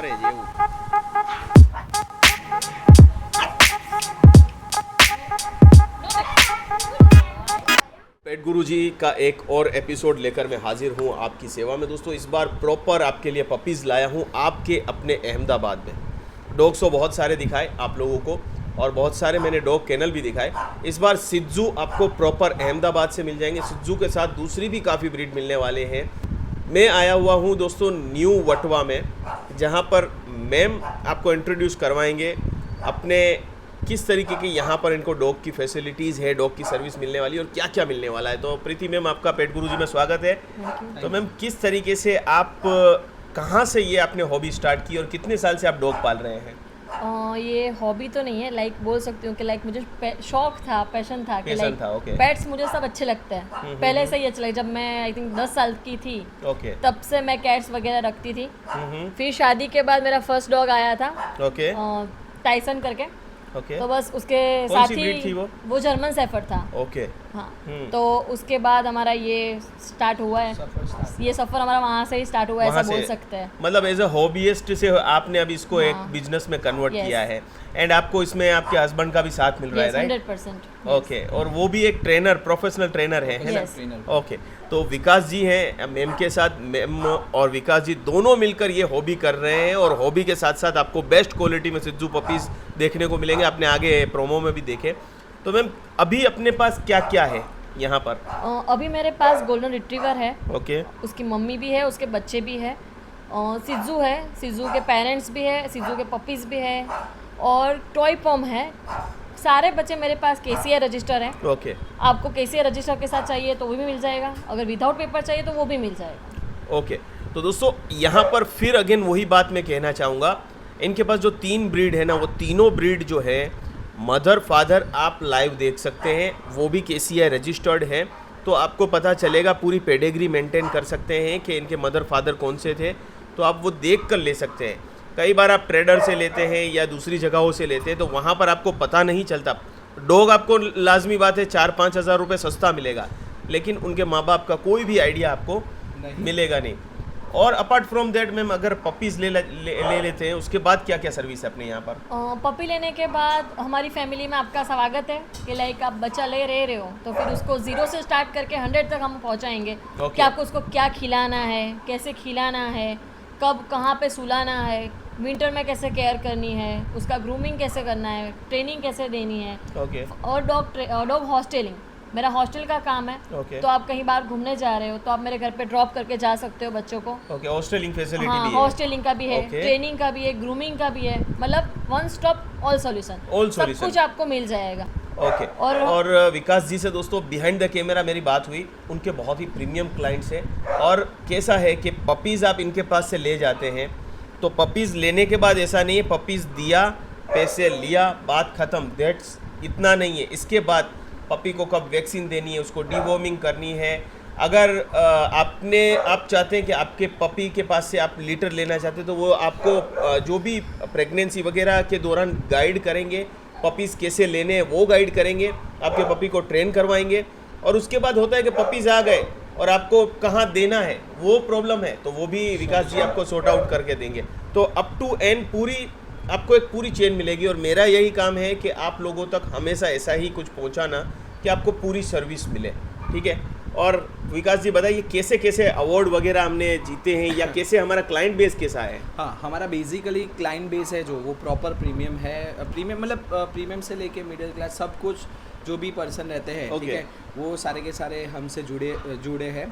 સવારે જ એવું. पेट गुरुजी का एक और एपिसोड लेकर मैं हाजिर हूँ आपकी सेवा में दोस्तों. इस बार प्रॉपर आपके लिए पपीज़ लाया हूँ आपके अपने अहमदाबाद में. डॉग्स तो बहुत सारे दिखाए आप लोगों को और बहुत सारे मैंने डॉग केनल भी दिखाए. इस बार सिज्जू आपको प्रॉपर अहमदाबाद से मिल जाएंगे. सिज्जू के साथ दूसरी भी काफ़ी ब्रीड मिलने वाले हैं. मैं आया हुआ हूँ दोस्तों न्यू वटवा में, जहाँ पर मैम आपको इंट्रोड्यूस करवाएंगे अपने किस तरीके की यहाँ पर इनको डॉग की फैसिलिटीज़ है, डॉग की सर्विस मिलने वाली और क्या क्या मिलने वाला है. तो प्रीति मैम आपका पेट गुरुजी में स्वागत है. तो मैम किस तरीके से आप कहाँ से ये आपने हॉबी स्टार्ट की और कितने साल से आप डॉग पाल रहे हैं? ये हॉबी तो नहीं है, लाइक बोल सकती हूँ कि लाइक मुझे शौक था, पैशन था कि लाइक ओके. पेट्स मुझे सब अच्छे लगते हैं. पहले से ही अच्छे लगे. जब मैं आई थिंक 10 साल की थी ओके. तब से मैं कैट्स वगैरह रखती थी. फिर शादी के बाद मेरा फर्स्ट डॉग आया था ओके. टाइसन करके. ओके. तो बस उसके कौन साथ सी ही breed थी वो? जर्मन शेफर्ड था. ओके. हाँ. तो उसके बाद हमारा ये स्टार्ट हुआ है. ये सफ़र हमारा वहाँ से ही स्टार्ट हुआ है, ऐसा बोल सकते हैं. मतलब एज अ हॉबीइस्ट से आपने अभी इसको एक बिजनेस में कन्वर्ट Yes. किया है एंड आपको इसमें आपके हस्बैंड का भी साथ मिल रहा है, राइट? 100%. ओके. और वो भी एक ट्रेनर, प्रोफेशनल ट्रेनर है ना? Yes. ओके. तो विकास जी हैं मैम के साथ. मैम और विकास जी दोनों मिलकर ये हॉबी कर रहे हैं और हॉबी के साथ साथ आपको बेस्ट क्वालिटी में सिज्जू पपीज़ देखने को मिलेंगे. आपने आगे प्रोमो में भी देखे. तो मैम अभी अपने पास क्या क्या है यहाँ पर? अभी मेरे पास गोल्डन रिट्रीवर है. ओके. उसकी मम्मी भी है, उसके बच्चे भी है. सिज्जू है, सिज्जू के पेरेंट्स भी है, सिज्जू के पपीज़ भी है और टॉय पॉम है. सारे बच्चे मेरे पास केसीआई रजिस्टर हैं. ओके. आपको केसीआई रजिस्टर के साथ चाहिए तो वो भी मिल जाएगा, अगर विदाउट पेपर चाहिए तो वो भी मिल जाएगा. ओके. तो दोस्तों यहाँ पर फिर अगेन वही बात मैं कहना चाहूँगा. इनके पास जो 3 ब्रीड है ना, वो तीनों ब्रीड जो है मदर फादर आप लाइव देख सकते हैं. वो भी केसीआई रजिस्टर्ड है. तो आपको पता चलेगा, पूरी पेडिग्री मेंटेन कर सकते हैं कि इनके मदर फादर कौन से थे. तो आप वो देख कर ले सकते हैं. कई बार आप ट्रेडर से लेते हैं या दूसरी जगहों से लेते हैं तो वहाँ पर आपको पता नहीं चलता. डॉग आपको लाजमी बात है 4-5 हज़ार रुपये सस्ता मिलेगा, लेकिन उनके माँ बाप का कोई भी आइडिया आपको मिलेगा नहीं. और अपार्ट फ्रॉम दैट मैम अगर पपीज़ ले लेते हैं उसके बाद क्या क्या सर्विस है अपने यहाँ पर? पपी लेने के बाद हमारी फैमिली में आपका स्वागत है कि लाइक आप बच्चा ले रहे हो तो फिर उसको 0 से स्टार्ट करके 100 तक हम पहुँचाएंगे. कि आपको उसको क्या खिलाना है, कैसे खिलाना है, कब कहाँ पे सुलाना है, विंटर में कैसे केयर करनी है, उसका ग्रूमिंग कैसे करना है, ट्रेनिंग कैसे देनी है. ओके. और डॉग हॉस्टलिंग मेरा हॉस्टल का काम है. ओके. तो आप कहीं बार घूमने जा रहे हो तो आप मेरे घर पे ड्रॉप करके जा सकते हो बच्चों को. ओके. हॉस्टलिंग फैसिलिटी हाँ, भी है? हॉस्टलिंग का भी है, Okay. ट्रेनिंग का भी है, ग्रूमिंग का भी है. मतलब वन स्टॉप ऑल सॉल्यूशन. सब कुछ आपको मिल जाएगा. ओके. और विकास जी से दोस्तों बिहाइंड द कैमरा मेरी बात हुई. उनके बहुत ही प्रीमियम क्लाइंट्स हैं. और कैसा है कि पपीज़ आप इनके पास से ले जाते हैं तो पपीज़ लेने के बाद ऐसा नहीं है पपीज़ दिया, पैसे लिया, बात ख़त्म, दैट्स इतना नहीं है. इसके बाद पपी को कब वैक्सीन देनी है, उसको डीवॉर्मिंग करनी है. अगर आप चाहते हैं कि आपके पपी के पास से आप लीटर लेना चाहते हैं तो वो आपको जो भी प्रेगनेंसी वगैरह के दौरान गाइड करेंगे. पपीज़ कैसे लेने हैं वो गाइड करेंगे, आपके पपी को ट्रेन करवाएंगे. और उसके बाद होता है कि पपीज़ आ गए और आपको कहाँ देना है वो प्रॉब्लम है तो वो भी विकास जी आपको सॉर्ट आउट करके देंगे. तो अप टू एंड आपको एक पूरी चेन मिलेगी. और मेरा यही काम है कि आप लोगों तक हमेशा ऐसा ही कुछ पहुंचाना कि आपको पूरी सर्विस मिले. ठीक है. और विकास जी बताइए कैसे कैसे अवार्ड वगैरह हमने जीते हैं या कैसे हमारा क्लाइंट बेस कैसा है? हाँ, हमारा बेसिकली क्लाइंट बेस है जो वो प्रॉपर प्रीमियम है. प्रीमियम मतलब प्रीमियम से लेके मिडिल क्लास सब कुछ जो भी पर्सन रहते हैं, ठीक है, वो सारे के सारे हमसे जुड़े हैं.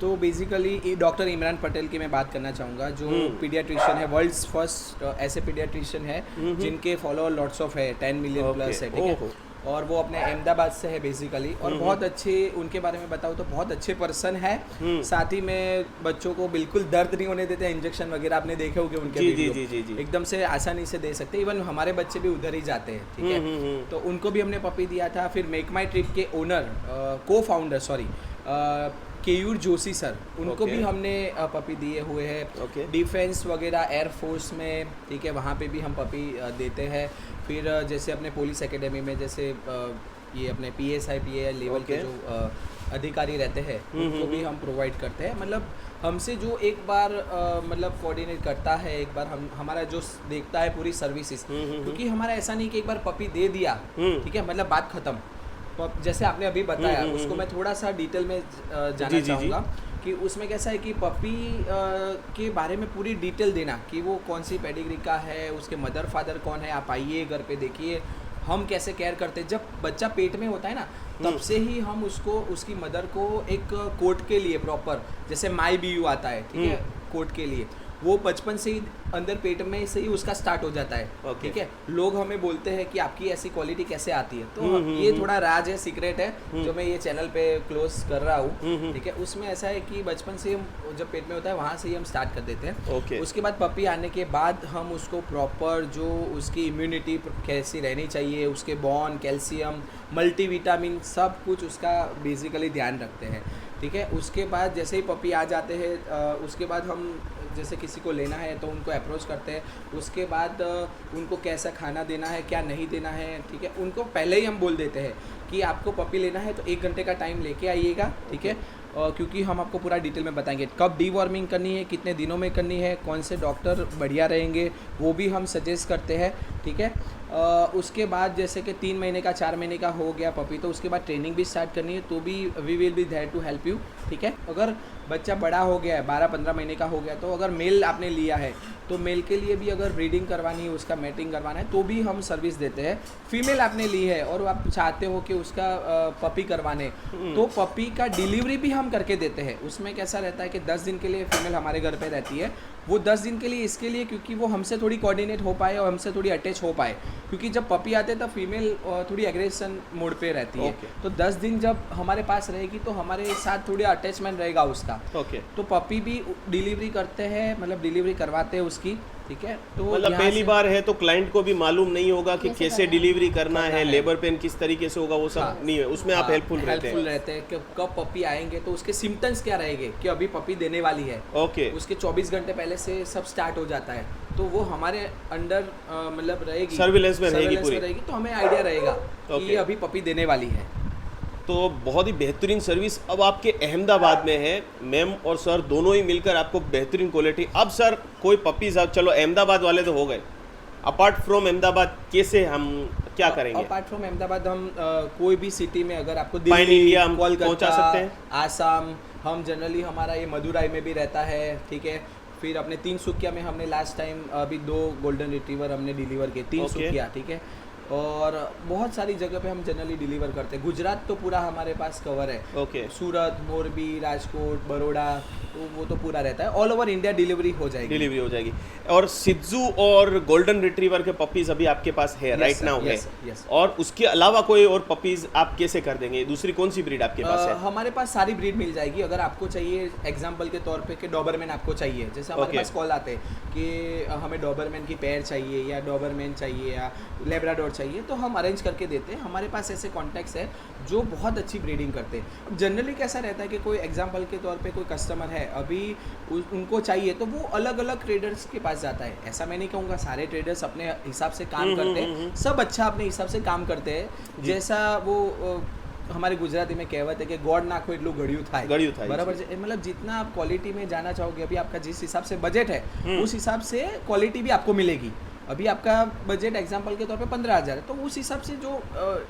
तो बेसिकली डॉक्टर इमरान पटेल की मैं बात करना चाहूँगा जो पीडियाट्रिशियन है, वर्ल्ड्स फर्स्ट ऐसे पीडियाट्रिशियन है जिनके फॉलोअर लॉट्स ऑफ है, 10 मिलियन प्लस है. ठीक है. और वो अपने अहमदाबाद से है बेसिकली. और बहुत अच्छे, उनके बारे में बताऊँ तो बहुत अच्छे पर्सन है. साथ ही में बच्चों को बिल्कुल दर्द नहीं होने देते. इंजेक्शन वगैरह आपने देखे होंगे उनके वीडियो, एकदम से आसानी से दे सकते. इवन हमारे बच्चे भी उधर ही जाते हैं. ठीक है. तो उनको भी हमने पपी दिया था. फिर मेक माई ट्रिप के ओनर को फाउंडर केयूर जोशी सर, उनको भी हमने पपी दिए हुए हैं. डिफेंस वगैरह एयरफोर्स में, ठीक है, वहाँ पे भी हम पपी देते हैं. फिर जैसे अपने पुलिस एकेडमी में जैसे ये अपने PSI PAL लेवल के जो अधिकारी रहते हैं उनको भी हम प्रोवाइड करते हैं। मतलब हमसे जो एक बार मतलब कोऑर्डिनेट करता है, एक बार हमारा जो देखता है पूरी सर्विसेज, क्योंकि हमारा ऐसा नहीं कि एक बार पपी दे दिया ठीक है मतलब बात खत्म। जैसे आपने अभी बताया उसको मैं थोड़ा सा डिटेल में जानना चाहूँगा कि उसमें कैसा है कि पपी के बारे में पूरी डिटेल देना कि वो कौन सी पेडिग्री का है, उसके मदर फादर कौन है, आप आइए घर पे देखिए हम कैसे केयर करते हैं। जब बच्चा पेट में होता है ना तब से ही हम उसको उसकी मदर को एक कोट के लिए प्रॉपर, जैसे माई BU आता है ठीक है कोट के लिए, वो बचपन से ही अंदर पेट में से ही उसका स्टार्ट हो जाता है ठीक है। लोग हमें बोलते हैं कि आपकी ऐसी क्वालिटी कैसे आती है, तो ये थोड़ा राज है, सीक्रेट है जो मैं ये चैनल पे क्लोज कर रहा हूँ ठीक है। उसमें ऐसा है कि बचपन से हम जब पेट में होता है वहाँ से ही हम स्टार्ट कर देते हैं। उसके बाद पपी आने के बाद हम उसको प्रॉपर जो उसकी इम्यूनिटी कैसी रहनी चाहिए, उसके बोन, कैल्शियम, मल्टीविटामिन सब कुछ उसका बेसिकली ध्यान रखते हैं ठीक है। उसके बाद जैसे ही पपी आ जाते हैं उसके बाद हम जैसे किसी को लेना है तो उनको अप्रोच करते हैं। उसके बाद उनको कैसा खाना देना है, क्या नहीं देना है ठीक है, उनको पहले ही हम बोल देते हैं कि आपको पपी लेना है तो 1 घंटे का टाइम लेके आइएगा ठीक है। क्योंकि हम आपको पूरा डिटेल में बताएंगे कब डीवॉर्मिंग करनी है, कितने दिनों में करनी है, कौन से डॉक्टर बढ़िया रहेंगे वो भी हम सजेस्ट करते हैं ठीक है। उसके बाद जैसे कि 3 महीने का 4 महीने का हो गया पपी, तो उसके बाद ट्रेनिंग भी स्टार्ट करनी है, तो भी we will be there to help you ठीक है। अगर बच्चा बड़ा हो गया है 12-15 महीने का हो गया तो अगर मेल आपने लिया है तो मेल के लिए भी अगर ब्रीडिंग करवानी है, उसका मैटिंग करवाना है तो भी हम सर्विस देते हैं। फीमेल आपने ली है और आप चाहते हो कि उसका पपी करवाने तो पपी का डिलीवरी भी हम करके देते हैं। उसमें कैसा रहता है कि 10 दिन के लिए फीमेल हमारे घर पे रहती है, वो 10 दिन के लिए इसके लिए क्योंकि वो हमसे थोड़ी कोऑर्डिनेट हो पाए और हमसे थोड़ी अटैच हो पाए, क्योंकि जब पपी आते हैं तब फीमेल थोड़ी एग्रेशन मोड पे रहती है तो 10 दिन जब हमारे पास रहेगी तो हमारे साथ थोड़ी अटैचमेंट रहेगा उसका तो पपी भी डिलीवरी करते हैं, मतलब डिलीवरी करवाते हैं उसकी ठीक है। तो मतलब पहली बार है तो क्लाइंट को भी मालूम नहीं होगा कि कैसे डिलीवरी करना है, लेबर पेन किस तरीके से होगा वो सब नहीं है, उसमें आप हेल्पफुल रहते हैं कि कब पपी आएंगे तो उसके सिम्टम्स क्या रहेंगे कि अभी पपी देने वाली है उसके 24 घंटे पहले से सब स्टार्ट हो जाता है, तो वो हमारे अंडर मतलब रहेगी, सर्विलेंस में रहेगी पूरी, तो हमें आइडिया रहेगा कि ये अभी पपी देने वाली है। तो बहुत ही बेहतरीन सर्विस अब आपके अहमदाबाद में है, मैम और सर दोनों ही मिलकर आपको बेहतरीन क्वालिटी। अब सर कोई पपीज, अब चलो अहमदाबाद वाले तो हो गए, अपार्ट फ्रॉम अहमदाबाद कैसे हम क्या करेंगे? अपार्ट फ्रॉम अहमदाबाद हम कोई भी सिटी में अगर आपको पाइन इंडिया हम पहुंचा सकते हैं, आसाम, हम जनरली हमारा ये मदुराई में भी रहता है ठीक है। फिर अपने तिनसुकिया में हमने लास्ट टाइम अभी 2 गोल्डन रिट्रीवर हमने डिलीवर किए तिनसुकिया ठीक है। और बहुत सारी जगह पे हम जनरली डिलीवर करते हैं। गुजरात तो पूरा हमारे पास कवर है सूरत, मोरबी, राजकोट, बड़ौदा, तो वो तो पूरा रहता है। ऑल ओवर इंडिया डिलीवरी हो जाएगी। और सिद्धू और गोल्डन रिट्रीवर के पपीज अभी आपके पास है राइट नाउ है और उसके अलावा कोई और पपीज आप कैसे कर देंगे? दूसरी कौन सी ब्रीड आपके पास है? हमारे पास सारी ब्रीड मिल जाएगी। अगर आपको चाहिए एग्जाम्पल के तौर पे कि डॉबरमैन आपको चाहिए, जैसे हमारे पास कॉल आते हैं कि हमें डॉबरमैन की पेयर चाहिए या डॉबरमैन चाहिए या लेब्राडोर चाहिए, तो हम अरेंज करके देते हैं। हमारे पास ऐसे कॉन्टैक्ट्स है जो बहुत अच्छी ब्रीडिंग करते हैं। जनरली कैसा रहता है कि कोई एग्जांपल के तौर पे कोई कस्टमर है, अभी उनको चाहिए तो वो अलग अलग ट्रेडर्स के पास जाता है। ऐसा मैं नहीं कहूँगा सारे ट्रेडर्स अपने हिसाब से काम करते हैं, सब अच्छा अपने हिसाब से काम करते हैं। जैसा वो हमारे गुजराती में कहावत है कि गॉड नाखो એટલું ગળ્યું થાય बराबर है। मतलब जितना आप क्वालिटी में जाना चाहोगे, अभी आपका जिस हिसाब से बजट है उस हिसाब से क्वालिटी भी आपको मिलेगी। अभी आपका बजट एग्जांपल के तौर पे 15,000 है तो उस हिसाब से जो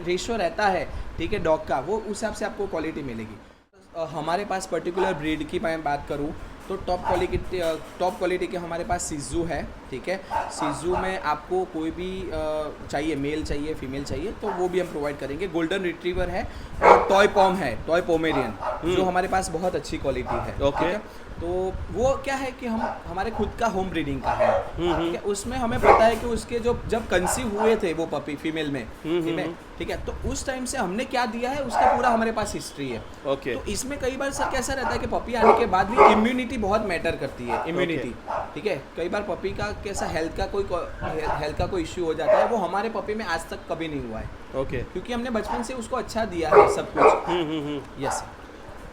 रेशो रहता है ठीक है डॉग का, वो उस हिसाब से आपको क्वालिटी मिलेगी। हमारे पास पर्टिकुलर ब्रीड की मैं बात करूँ तो टॉप क्वालिटी के हमारे पास सिजू है ठीक है। सिजू में आपको कोई भी चाहिए, मेल चाहिए, फीमेल चाहिए, तो वो भी हम प्रोवाइड करेंगे। गोल्डन रिट्रीवर है और टॉय पॉम है, टॉय पोमेरियन, जो हमारे पास बहुत अच्छी क्वालिटी है ठीक है। तो वो क्या है कि हम हमारे खुद का होम ब्रीडिंग का है ठीक है। उसमें हमें पता है कि उसके जब कंसीव हुए थे वो पपी फीमेल में ठीक है, तो उस टाइम से हमने क्या दिया है उसका पूरा हमारे पास हिस्ट्री है। तो इसमें कई बार सर कैसा रहता है कि पपी आने के बाद भी इम्यूनिटी बहुत मैटर करती है, इम्यूनिटी ठीक है। कई बार पपी का कैसा हेल्थ का कोई इश्यू हो जाता है, वो हमारे पपी में आज तक कभी नहीं हुआ है क्योंकि हमने बचपन से उसको अच्छा दिया है सब कुछ। यस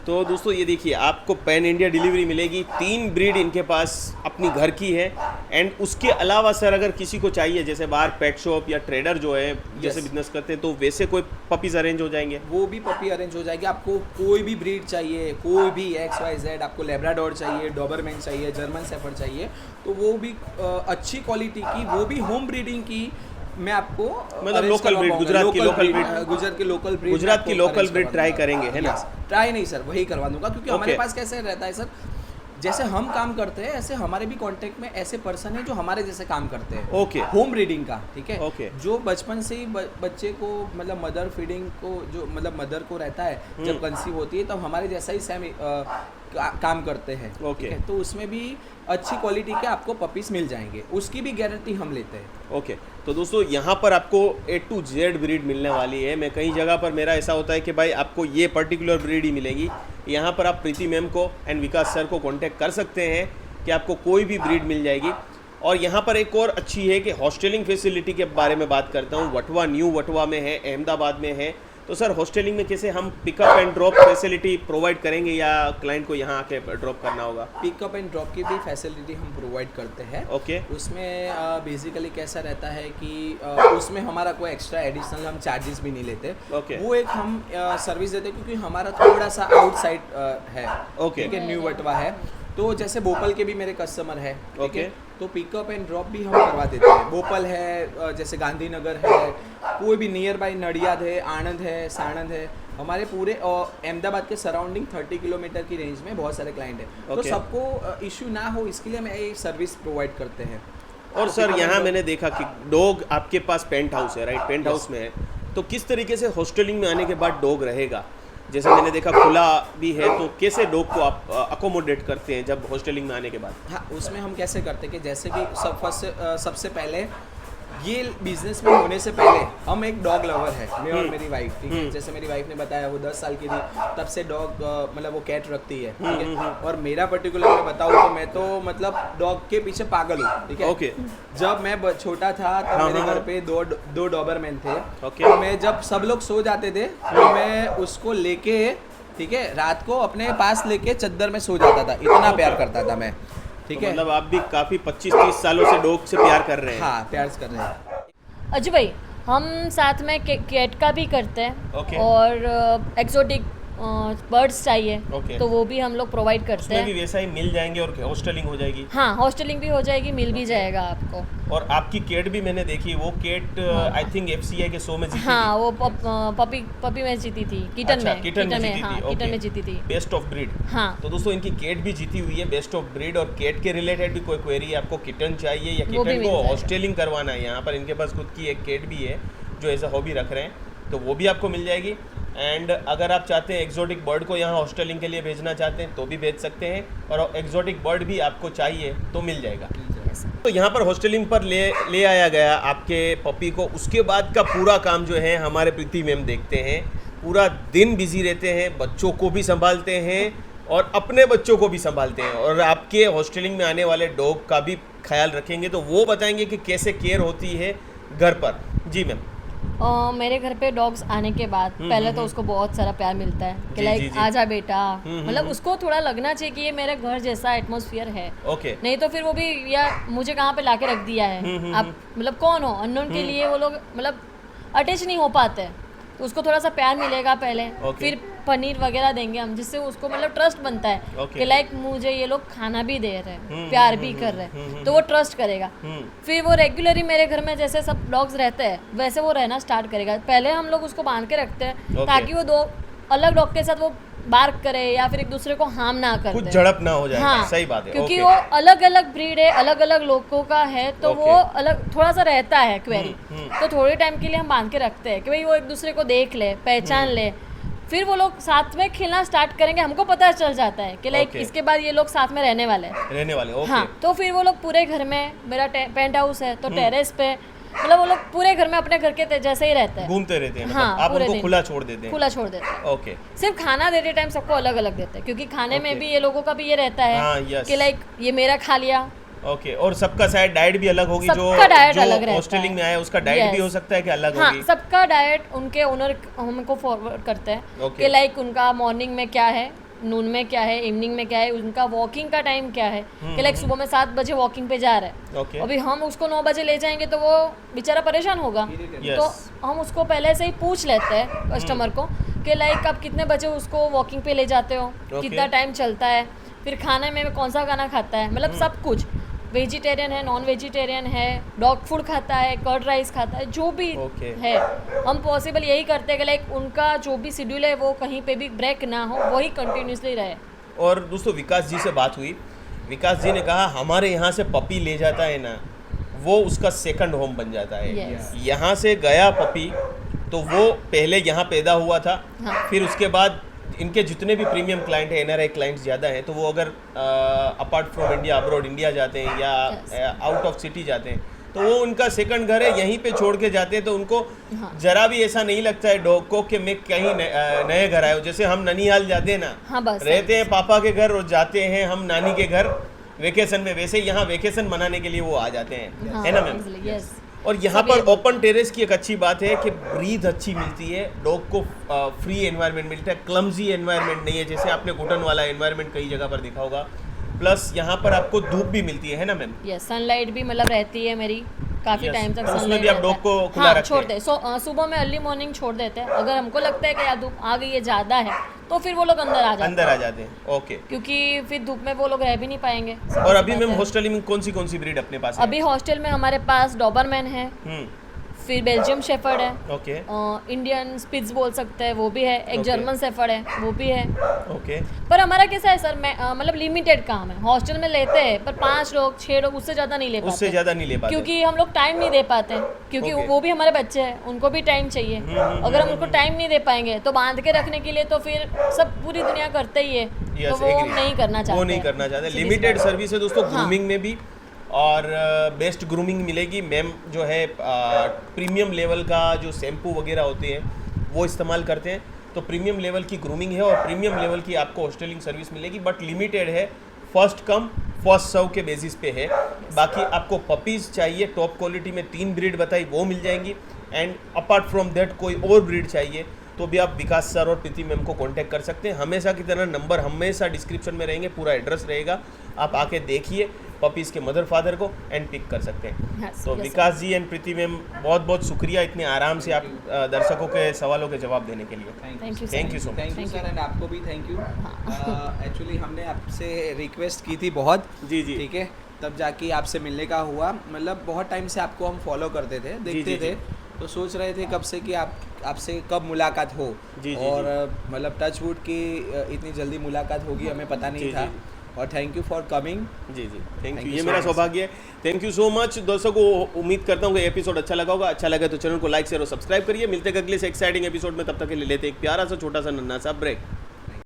तो दोस्तों ये देखिए आपको पैन इंडिया डिलीवरी मिलेगी। 3 ब्रीड इनके पास अपनी घर की है। एंड उसके अलावा सर अगर किसी को चाहिए जैसे बाहर पेट शॉप या ट्रेडर जो है जैसे बिजनेस करते हैं तो वैसे कोई पपीज अरेंज हो जाएंगे? वो भी पपी अरेंज हो जाएगी। आपको कोई भी ब्रीड चाहिए, कोई भी XYZ, आपको लेब्राडोर चाहिए, डॉबरमैन चाहिए, जर्मन शेफर्ड चाहिए, तो वो भी अच्छी क्वालिटी की, वो भी होम ब्रीडिंग की मैं आपको मतलब लोकल ब्रीड, गुजरात की लोकल ब्रीड, गुजरात की लोकल ब्रीड ट्राई करेंगे, है ना? ट्राई नहीं सर, वही करवा दूंगा, क्योंकि हमारे पास कैसे रहता है सर, जैसे हम काम करते हैं ऐसे हमारे भी कांटेक्ट में ऐसे पर्सन है जो हमारे जैसे काम करते हैं। ओके। होम ब्रीडिंग का, ठीक है। ओके। जो बचपन से ही बच्चे को मतलब मदर फीडिंग को जो मतलब मदर को रहता है जब कंसीव होती है तब हमारे जैसा ही सेम काम करते हैं। ओके। ठीक है, तो उसमें भी अच्छी क्वालिटी के आपको पपीज मिल जाएंगे, उसकी भी गारंटी हम लेते हैं। ओके। तो दोस्तों यहाँ पर आपको A to Z ब्रीड मिलने वाली है। मैं कई जगह पर मेरा ऐसा होता है कि भाई आपको ये पर्टिकुलर ब्रीड ही मिलेगी। यहाँ पर आप प्रीति मैम को एंड विकास सर को कांटेक्ट कर सकते हैं कि आपको कोई भी ब्रीड मिल जाएगी। और यहाँ पर एक और अच्छी है कि हॉस्टलिंग फैसिलिटी के बारे में बात करता हूँ। वटवा न्यू वटवा में है, अहमदाबाद में है। तो सर हॉस्टलिंग में कैसे हम pickup and drop facility provide करेंगे या क्लाइंट को यहाँ आके ड्रॉप करना होगा? पिकअप एंड ड्रॉप की भी फैसिलिटी हम प्रोवाइड करते हैं। ओके। उसमें बेसिकली कैसा रहता है कि उसमें हमारा कोई एक्स्ट्रा एडिशनल हम चार्जेस भी नहीं लेते। ओके। वो एक हम सर्विस देते हैं क्योंकि हमारा थोड़ा सा आउटसाइड है। ओके। ठीक है, न्यू वटवा है, तो जैसे भोपाल के भी मेरे कस्टमर है। ओके। तो पिकअप एंड ड्रॉप भी हम करवा देते हैं। भोपाल है, जैसे गांधीनगर है, कोई भी नियर बाई नडियाद है, आणंद है, साणंद है, हमारे पूरे अहमदाबाद के सराउंडिंग 30 किलोमीटर की रेंज में बहुत सारे क्लाइंट हैं। तो सबको इश्यू ना हो इसके लिए हम ये सर्विस प्रोवाइड करते हैं। और सर यहाँ मैंने देखा कि डॉग आपके पास पेंट हाउस है, राइट? पेंट हाउस में है, तो किस तरीके से हॉस्टलिंग में आने के बाद डॉग रहेगा? जैसे मैंने देखा खुला भी है, तो कैसे डॉग को आप अकोमोडेट करते हैं जब हॉस्टलिंग में आने के बाद? हाँ, उसमें हम कैसे करते हैं कि जैसे भी सबसे पहले ये बिजनेस में होने से पहले हम एक डॉग लवर है, मैं और मेरी वाइफ। ठीक है, जैसे मेरी वाइफ ने बताया वो 10 साल की थी तब से डॉग मतलब वो कैट रखती है। ठीक है, और मेरा पर्टिकुलर मैं बताऊँ तो मैं तो मतलब डॉग के पीछे पागल हूँ। ठीक है। ओके। जब मैं छोटा था तब मेरे घर पे दो डॉबरमैन थे। ओके। तो मैं जब सब लोग सो जाते थे तो मैं उसको लेके, ठीक है, रात को अपने पास लेके चद्दर में सो जाता था, इतना प्यार करता था मैं। ठीक तो है, मतलब आप भी काफ़ी 25-30 सालों से डॉग से प्यार कर रहे हैं? हाँ, प्यार कर रहे हैं। अजय भाई, हम साथ में कैट का भी करते हैं। ओके। और एक्सोटिक बर्ड्स चाहिए ओके। तो वो भी हम लोग प्रोवाइड करते उसमें भी हैं। वैसा ही मिल जाएंगे और हॉस्टलिंग हो जाएगी? हाँ, हॉस्टलिंग भी हो जाएगी, मिल भी जाएगा आपको। और आपकी केट भी मैंने देखी, वो केट आई थिंक FCI के शो में जीती हाँ, वो पपी में जीती थी, किटन में किटन में जीती थी, बेस्ट ऑफ ब्रीड। हाँ। तो दोस्तों इनकी केट भी जीती हुई है बेस्ट ऑफ ब्रीड। और केट के रिलेटेड भी कोई क्वेरी है, आपको किटन चाहिए या वो भी किटन मिल को जाएगा। हॉस्टलिंग करवाना है, यहाँ पर इनके पास खुद की एक केट भी है जो एज अ हॉबी रख रहे हैं, तो वो भी आपको मिल जाएगी। एंड अगर आप चाहते हैं एक्जोटिक बर्ड को यहाँ हॉस्टलिंग के लिए भेजना चाहते हैं तो भी भेज सकते हैं, और एक्जोटिक बर्ड भी आपको चाहिए तो मिल जाएगा। तो यहाँ पर हॉस्टलिंग पर ले आया गया आपके पपी को, उसके बाद का पूरा काम जो है हमारे प्रीति मैम देखते हैं। पूरा दिन बिजी रहते हैं, बच्चों को भी संभालते हैं और अपने बच्चों को भी संभालते हैं, और आपके हॉस्टलिंग में आने वाले डॉग का भी ख्याल रखेंगे। तो वो बताएंगे कि कैसे केयर होती है घर पर। जी मैम। मेरे घर पे डॉग्स आने के बाद पहले तो उसको बहुत सारा प्यार मिलता है कि जी, लाइक जी, जी। आजा बेटा, मतलब उसको थोड़ा लगना चाहिए कि ये मेरे घर जैसा एटमॉस्फेयर है। ओके। नहीं तो फिर वो भी या मुझे कहाँ पे लाके रख दिया है, आप मतलब कौन हो, अननोन के लिए वो लोग मतलब अटैच नहीं हो पाते। तो उसको थोड़ा सा प्यार मिलेगा पहले, फिर पनीर वगैरह देंगे हम, जिससे उसको मतलब ट्रस्ट बनता है कि लाइक मुझे ये लोग खाना भी दे रहे हैं, प्यार भी कर रहे हैं, तो वो ट्रस्ट करेगा। फिर वो रेगुलरली मेरे घर में जैसे सब डॉग्स रहते हैं वैसे वो रहना स्टार्ट करेगा। पहले हम लोग उसको बांध के रखते हैं ताकि वो दो अलग डॉग के साथ वो बार्क करे या फिर एक दूसरे को हार्म ना कर कुछ दे, झड़प ना हो जाए। हाँ, सही बात है। क्योंकि वो अलग अलग ब्रीड है, अलग अलग लोगों का है, तो वो अलग थोड़ा सा रहता है क्वेरी। तो थोड़े टाइम के लिए हम बांध के रखते हैं कि भाई वो एक दूसरे को देख ले, पहचान ले, फिर वो लोग साथ में खेलना स्टार्ट करेंगे। हमको पता चल जाता है कि लाइक इसके बाद ये लोग साथ में रहने वाले हैं। ओके। हाँ, तो फिर वो लोग पूरे घर में, मेरा पेंट हाउस है तो टेरेस पे, मतलब वो लोग पूरे घर में अपने घर के जैसे ही रहते हैं, घूमते रहते हैं। हाँ, आप पूरे उनको दिन खुला छोड़ देते हैं? खुला छोड़ देते हैं। ओके। सिर्फ खाना देते टाइम सबको अलग अलग देते हैं, क्योंकि खाने में भी ये लोगों का भी ये रहता हाँ, है यस। कि लाइक ये मेरा खा लिया। ओके। और सबका शायद डाइट भी अलग होगी, सबका डाइट अलग रहता हॉस्टलिंग है। में आया उसका डाइट भी Yes. हो सकता है कि अलग हाँ, होगी? सबका डाइट उनके ओनर हमको फॉरवर्ड करते हैं Okay. कि लाइक उनका मॉर्निंग में क्या है, नून में क्या है, इवनिंग में क्या है, उनका वॉकिंग का टाइम क्या है कि लाइक सुबह में 7 बजे वॉकिंग पे जा रहा है, ओके अभी हम उसको 9 बजे ले जाएंगे तो वो बेचारा परेशान होगा। Yes. तो हम उसको पहले से ही पूछ लेते हैं कस्टमर को कि लाइक आप कितने बजे उसको वॉकिंग पे ले जाते हो, कितना टाइम चलता है, फिर खाने में कौन सा खाना खाता है, मतलब सब कुछ, वेजिटेरियन है, नॉन वेजिटेरियन है, डॉग फूड खाता है, कर्ड राइस खाता है, जो भी है हम पॉसिबल यही करते हैं कि लाइक उनका जो भी शेड्यूल है वो कहीं पे भी ब्रेक ना हो, वही कंटिन्यूसली रहे। और दोस्तों विकास जी से बात हुई, विकास जी ने कहा हमारे यहाँ से पपी ले जाता है ना, वो उसका सेकंड होम बन जाता है। Yes. यहाँ से गया पपी तो वो पहले यहाँ पैदा हुआ था, हाँ। फिर उसके बाद इनके जितने भी प्रीमियम क्लाइंट हैं, एनआरआई क्लाइंट्स ज़्यादा हैं, तो वो अगर apart from India abroad India जाते हैं या आउट ऑफ सिटी जाते हैं तो वो उनका सेकंड घर है, यहीं पे छोड़ के जाते हैं, तो उनको जरा भी ऐसा नहीं लगता है डॉग को कि मैं कहीं नए घर आया हूँ। जैसे हम ननिहाल जाते हैं ना, हाँ, बस रहते हैं पापा के घर और जाते हैं हम नानी के घर वेकेशन में, वैसे ही यहाँ वेकेशन मनाने के लिए वो आ जाते हैं, है ना मैम? यस। और यहाँ पर ओपन टेरेस की एक अच्छी बात है कि ब्रीथ अच्छी मिलती है, डॉग को फ्री एनवायरनमेंट मिलता है, क्लमजी एनवायरनमेंट नहीं है जैसे आपने घुटन वाला एनवायरनमेंट कई जगह पर देखा होगा। प्लस यहाँ पर आपको धूप भी मिलती है ना मैम? यस, सनलाइट भी मतलब रहती है मेरी काफी Yes. टाइम तक, और उसमें सनलाइट भी आप डॉग को खुला रखते छोड़ते हैं। सुबह में अर्ली मॉर्निंग छोड़ देते हैं, अगर हमको लगता है कि यार धूप आ गई है ज़्यादा है तो फिर वो लोग अंदर आ जाते हैं, ओके। क्योंकि फिर धूप में वो लोग रह भी नहीं पाएंगे। और अभी मैम हॉस्टल में कौन सी ब्रीड अपने पास है? अभी हॉस्टल में हमारे पास डॉबरमैन है, फिर बेल्जियम शेफर्ड है, ओके इंडियन स्पिट्ज बोल सकते हैं वो भी है, एक Okay. जर्मन शेफर्ड है वो भी है। ओके। पर हमारा कैसा है सर, मैं मतलब लिमिटेड काम है, हॉस्टल में लेते हैं पर 5 लोग 6 लोग, उससे ज़्यादा नहीं ले पाते, उससे ज़्यादा नहीं ले पाते क्योंकि हम लोग टाइम नहीं दे पाते, क्योंकि Okay. वो भी हमारे बच्चे हैं, उनको भी टाइम चाहिए। अगर हम उनको टाइम नहीं दे पाएंगे तो बांध के रखने के लिए तो फिर सब पूरी दुनिया करते ही है, तो वो हम नहीं करना चाहते, वो नहीं करना चाहते। सीधी सी लिमिटेड बात है। सर्विस है दोस्तों, हाँ। ग्रूमिंग में भी, और बेस्ट ग्रूमिंग मिलेगी। मैम जो है प्रीमियम लेवल का जो शैम्पू वगैरह होते हैं वो इस्तेमाल करते हैं, तो प्रीमियम लेवल की ग्रूमिंग है और प्रीमियम लेवल की आपको हॉस्टलिंग सर्विस मिलेगी, बट लिमिटेड है, फर्स्ट कम फर्स्ट सर्व के बेसिस पे है। बाकी आपको पपीज़ चाहिए टॉप क्वालिटी में, 3 ब्रीड बताई वो मिल जाएंगी, एंड अपार्ट फ्रॉम दैट कोई और ब्रीड चाहिए तो भी आप विकास सर और प्रीति मैम को कांटेक्ट कर सकते हैं। हमेशा की तरह नंबर हमेशा डिस्क्रिप्शन में रहेंगे, पूरा एड्रेस रहेगा, आप आके देखिए पपीज़ के मदर फादर को एंड पिक कर सकते हैं। Yes, तो yes, Vikas ji and Preeti ma'am बहुत बहुत शुक्रिया इतने आराम से आप दर्शकों के सवालों के जवाब देने के लिए। Thank you, sir. Thank you so much. Thank you sir, and आपको भी थैंक यू। एक्चुअली हमने आपसे रिक्वेस्ट की थी बहुत, जी जी ठीक है, तब जाके आपसे मिलने का हुआ। मतलब बहुत टाइम से आपको हम फॉलो करते थे, देखते थे, तो सोच रहे थे कब से कि आपसे कब मुलाकात हो, जी, और मतलब टचवुड की इतनी जल्दी मुलाकात होगी हमें पता नहीं जी, था। और थैंक यू फॉर कमिंग। जी जी थैंक Thank यू, you ये so मेरा much. सौभाग्य है। थैंक यू सो मच दर्शकों, उम्मीद करता हूँ कि एपिसोड अच्छा लगा होगा। अच्छा लगा तो चैनल को लाइक शेयर और सब्सक्राइब करिए। मिलते हैं अगले से एक्साइटिंग एपिसोड में, तब तक के लिए लेते हैं एक प्यारा सा छोटा सा नन्हा सा ब्रेक।